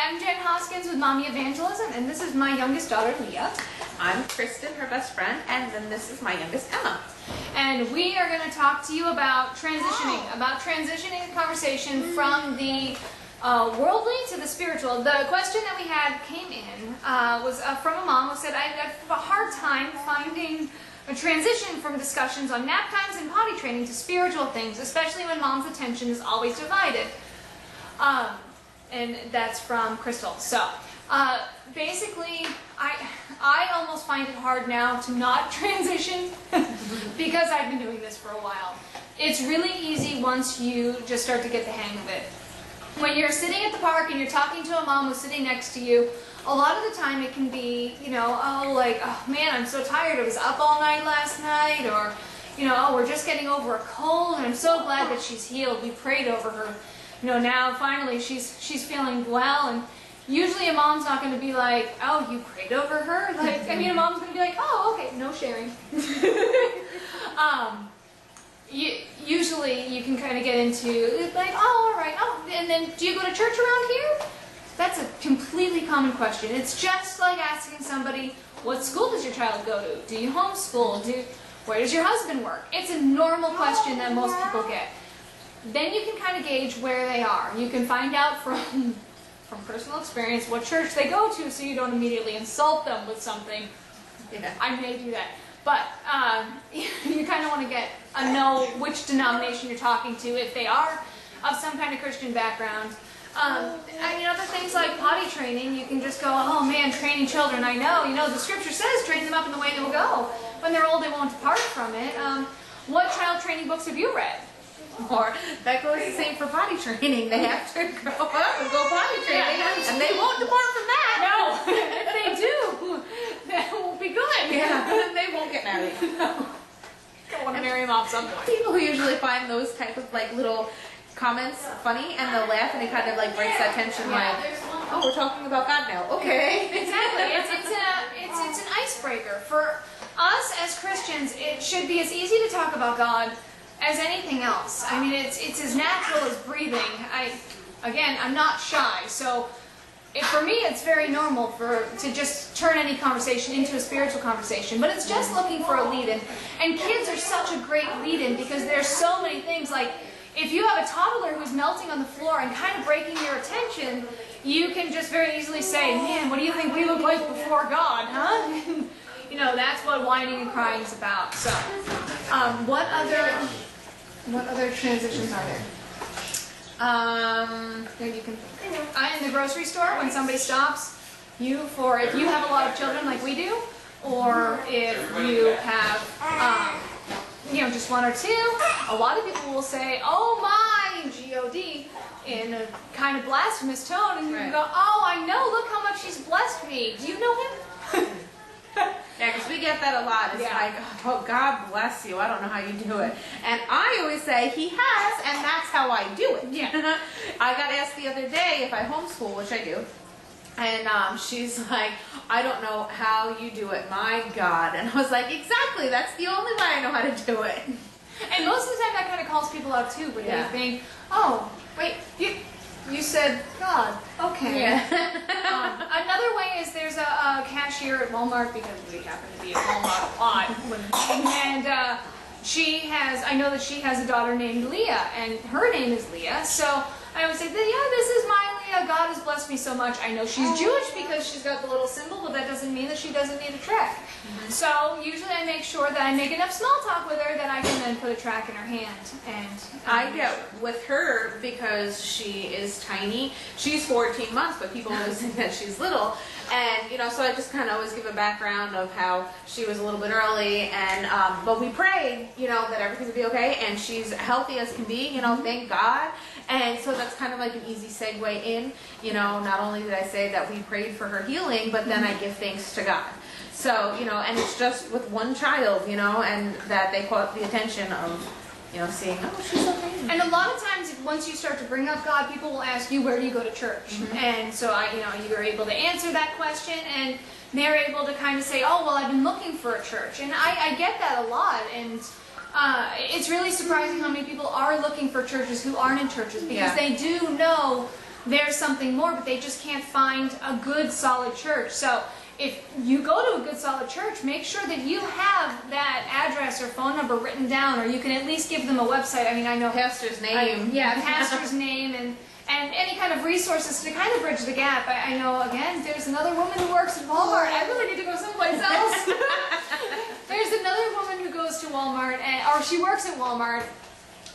I'm Jen Hoskins with Mommy Evangelism, and this is my youngest daughter, Leah. I'm Kristen, her best friend, and then this is my youngest, Emma. And we are going to talk to you about transitioning the conversation from the worldly to the spiritual. The question that we had came in was from a mom who said, I have a hard time finding a transition from discussions on nap times and potty training to spiritual things, especially when mom's attention is always divided. And that's from Crystal. So, basically, I almost find it hard now to not transition because I've been doing this for a while. It's really easy once you just start to get the hang of it. When you're sitting at the park and you're talking to a mom who's sitting next to you, a lot of the time it can be, you know, oh man, I'm so tired, I was up all night last night, or, you know, oh, we're just getting over a cold and I'm so glad that she's healed. We prayed over her. You know, now finally she's feeling well, and usually a mom's not going to be like, oh, you prayed over her? Like, I mean, a mom's going to be like, oh, okay, no sharing. Usually you can kind of get into like, oh, all right, oh, and then do you go to church around here? That's a completely common question. It's just like asking somebody, what school does your child go to? Do you homeschool? Where does your husband work? It's a normal question that most people get. Then you can kind of gauge where they are. You can find out from personal experience what church they go to, so you don't immediately insult them with something. Yeah. I may do that. But you kind of want to know which denomination you're talking to, if they are of some kind of Christian background. I mean, other things like potty training, you can just go, oh man, training children, I know, you know, the scripture says train them up in the way they will go. When they're old, they won't depart from it. What child training books have you read? Or that goes the same for potty training. They have to grow up and go potty training, and they won't depart from that. No, if they do, that won't be good. Yeah, they won't get married. No. Don't want to marry them off some point. People who usually find those type of like little comments funny, and they'll laugh, and it kind of like breaks that tension. Like, oh, we're talking about God now. Okay. Exactly. It's an icebreaker for us as Christians. It should be as easy to talk about God as anything else. I mean, it's as natural as breathing. I'm not shy, so for me it's very normal to just turn any conversation into a spiritual conversation, but it's just looking for a lead-in. And kids are such a great lead-in because there's so many things. Like, if you have a toddler who's melting on the floor and kind of breaking your attention, you can just very easily say, man, what do you think we look like before God, huh? You know, that's what whining and crying is about. So, what other transitions are there? That you can think. In the grocery store, when somebody stops you if you have a lot of children like we do, or if you have, you know, just one or two, a lot of people will say, oh my, G-O-D, in a kind of blasphemous tone, and you can go, oh, I know, look how much he's blessed me. Do you know him? Yeah, because we get that a lot. It's like, oh, God bless you. I don't know how you do it. And I always say, he has, and that's how I do it. Yeah. I got asked the other day if I homeschool, which I do. And she's like, I don't know how you do it. My God. And I was like, exactly. That's the only way I know how to do it. And most of the time that kind of calls people out too, where they think, oh, wait, you said God. Okay. Yeah. Another way is there's a cashier at Walmart, because we happen to be at Walmart a lot. And I know that she has a daughter named Leah, and her name is Leah. So I would say, yeah, this is my Leah. God has blessed me so much. I know she's Jewish because she's got the little symbol, but that doesn't mean that she doesn't need a track. Mm-hmm. So usually I make sure that I make enough small talk with her that I can then put a track in her hand. And I get with her because she is tiny. She's 14 months, but people always think that she's little. And, you know, so I just kind of always give a background of how she was a little bit early. And, but we prayed, you know, that everything would be okay. And she's healthy as can be, you know, thank God. And so that's kind of like an easy segue in, you know, not only did I say that we prayed for her healing, but then I give thanks to God. So, you know, and it's just with one child, you know, and that they caught the attention of, you know, seeing, oh, she's okay. And a lot of times, once you start to bring up God, people will ask you, where do you go to church? Mm-hmm. And so, you're able to answer that question, and they're able to kind of say, oh, well, I've been looking for a church. And I get that a lot, and it's really surprising how many people are looking for churches who aren't in churches, because they do know there's something more, but they just can't find a good, solid church. So if you go to a good, solid church, make sure that you have that address or phone number written down, or you can at least give them a website. I mean, I know Pastor's name. pastor's name and any kind of resources to kind of bridge the gap. I know, again, there's another woman who works at Walmart. I really need to go someplace else. There's another woman who goes to Walmart, or she works at Walmart,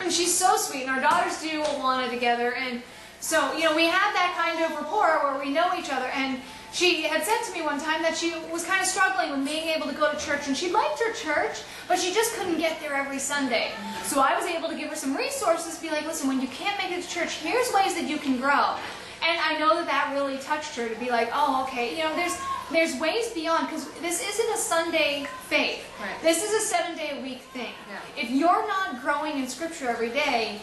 and she's so sweet, and our daughters do Awana together, and so, you know, we have that kind of rapport where we know each other, and she had said to me one time that she was kind of struggling with being able to go to church, and she liked her church, but she just couldn't get there every Sunday. So I was able to give her some resources, be like, listen, when you can't make it to church, here's ways that you can grow. And I know that that really touched her, to be like, oh, okay, you know, there's ways beyond, because this isn't a Sunday faith. Right. This is a 7-day-a-week thing. Yeah. If you're not growing in Scripture every day,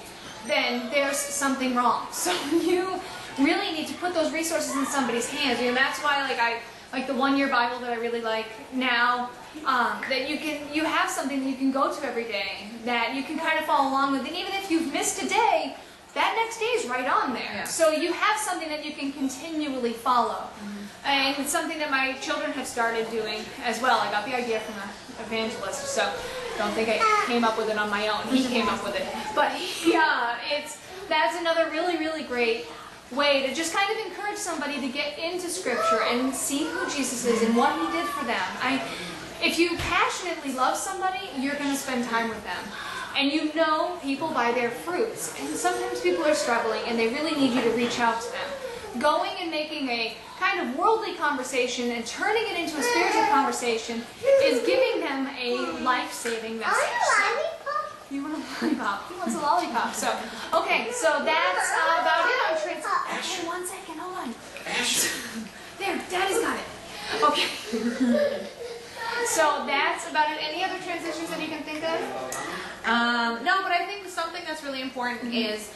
then there's something wrong. So you really need to put those resources in somebody's hands. And that's why, like the 1-year Bible that I really like now, that you have something that you can go to every day, that you can kind of follow along with. And even if you've missed a day, that next day is right on there. Yeah. So you have something that you can continually follow. And it's something that my children have started doing as well. I got the idea from an evangelist, so don't think I came up with it on my own. He came up with it. But yeah, that's another really, really great way to just kind of encourage somebody to get into Scripture and see who Jesus is and what He did for them. If you passionately love somebody, you're going to spend time with them. And you know people by their fruits. And sometimes people are struggling and they really need you to reach out to them. Going and making a kind of worldly conversation and turning it into a spiritual conversation is giving them a life-saving message. You want a lollipop? He wants a lollipop. So, okay, so that's about it on trans. Actually, 1 second, hold on. There, Daddy's got it. Okay. So that's about it. Any other transitions that you can think of? No, but I think something that's really important is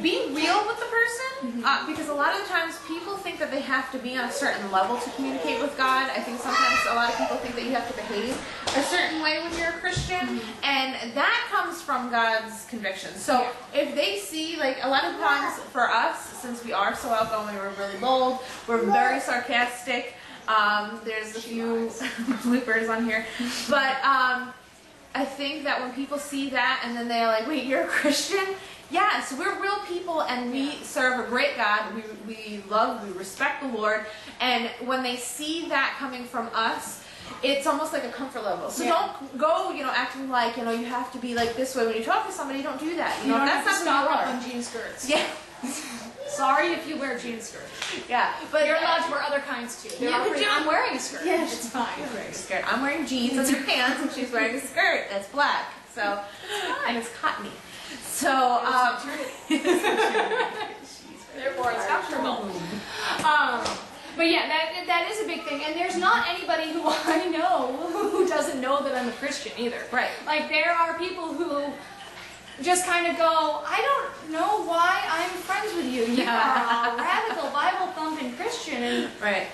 being real with the person, because a lot of the times people think that they have to be on a certain level to communicate with God. I think sometimes a lot of people think that you have to behave a certain way when you're a Christian, and that comes from God's conviction. So if they see, like a lot of times for us, since we are so outgoing, we're really bold, we're very sarcastic, there's a few bloopers on here, but I think that when people see that and then they're like, wait, you're a Christian? Yes, we're real people and we serve a great God. We love, we respect the Lord. And when they see that coming from us, it's almost like a comfort level. So don't go, acting like, you have to be like this way. When you talk to somebody, don't do that. You don't that's have to not stop up on jean skirts. Yeah. Sorry if you wear jean skirts. Yeah. But you're allowed to wear other kinds too. I'm wearing a skirt. Yeah, it's fine. She's wearing a skirt. I'm wearing jeans under pants and she's wearing a skirt that's black. So, and it's cottony. So, therefore it's comfortable. But yeah, that is a big thing. And there's not anybody who I know who doesn't know that I'm a Christian either. Right. Like there are people who just kind of go, I don't know why I'm friends with you. You are a radical Bible thumping Christian, and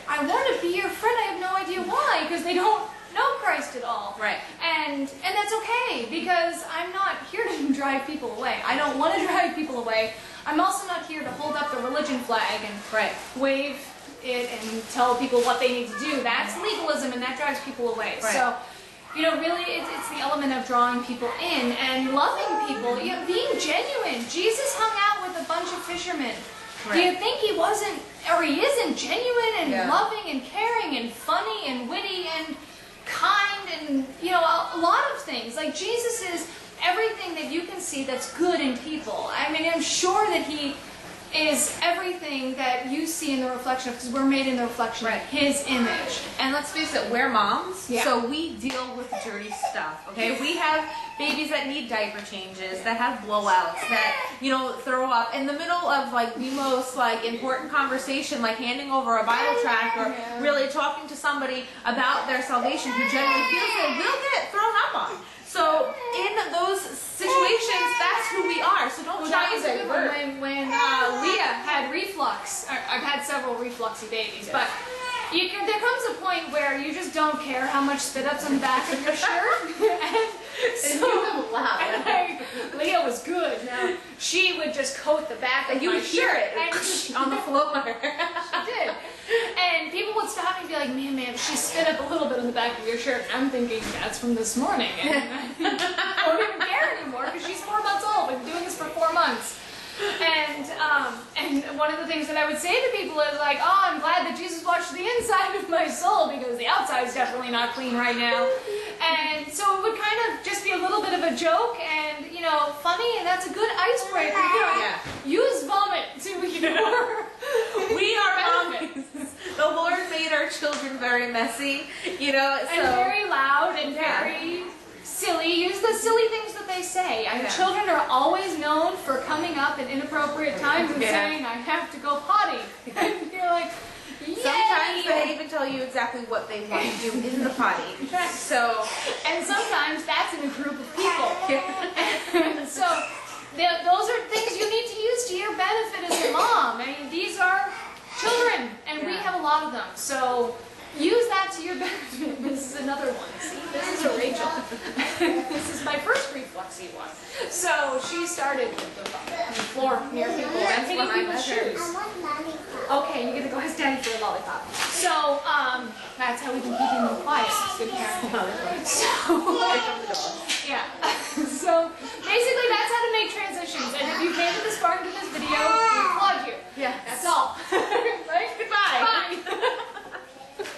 I want to be your friend. I have no idea why, because they don't know Christ at all. Right. And that's okay, because I'm not here to drive people away. I don't want to drive people away. I'm also not here to hold up the religion flag and wave it and tell people what they need to do. That's legalism, and that drives people away. Right. So, really it's the element of drawing people in and loving people, being genuine. Jesus hung out with a bunch of fishermen. Right. Do you think he wasn't, or he isn't genuine and loving and caring and funny and witty and kind and, a lot of things? Like Jesus is everything that you can see that's good in people. I mean, I'm sure that he is everything that you see in the reflection of, because we're made in the reflection of his image. And let's face it, we're moms, so we deal with dirty stuff, okay? We have babies that need diaper changes, that have blowouts, that, throw up. In the middle of, the most, important conversation, like handing over a Bible tract or really talking to somebody about their salvation who genuinely feels it, we'll get thrown up on. So in those situations, that's who we are. So don't try to divert. When Leah had reflux, I've had several refluxy babies, but there comes a point where you just don't care how much spit up's on the back of your shirt, and Wow. Leah was good. Now she would just coat the back of And you my would hear shirt it on the floor. She did. And people would stop me and be like, man, she spit up a little bit on the back of your shirt. And I'm thinking, that's from this morning. And I don't even care anymore because she's 4 months old. I've been doing this for 4 months. And one of the things that I would say to people is like, oh, I'm glad that Jesus washed the inside of my soul because the outside is definitely not clean right now. And so it would kind of just be a little bit of a joke and, funny, and that's a good icebreaker. Use vomit to, We are mommies. The Lord made our children very messy, and very loud and very silly. Use the silly things that they say. Children are always known for coming up at inappropriate times and saying, I have to go potty. And you're like, yay! Sometimes they even tell you exactly what they want to do in the potty. So, and sometimes that's in a group of people. And so those are things you need to use to your benefit as a mom. I mean, these are children, and we have a lot of them. So use that to your benefit. This is another one. See, this is a Rachel. This is my first reflexy one. So she started with the floor near people and hitting people's shoes. Okay, you're gonna go ask Daddy for a lollipop. So that's how we've been keeping them quiet. Good parent. So yeah. So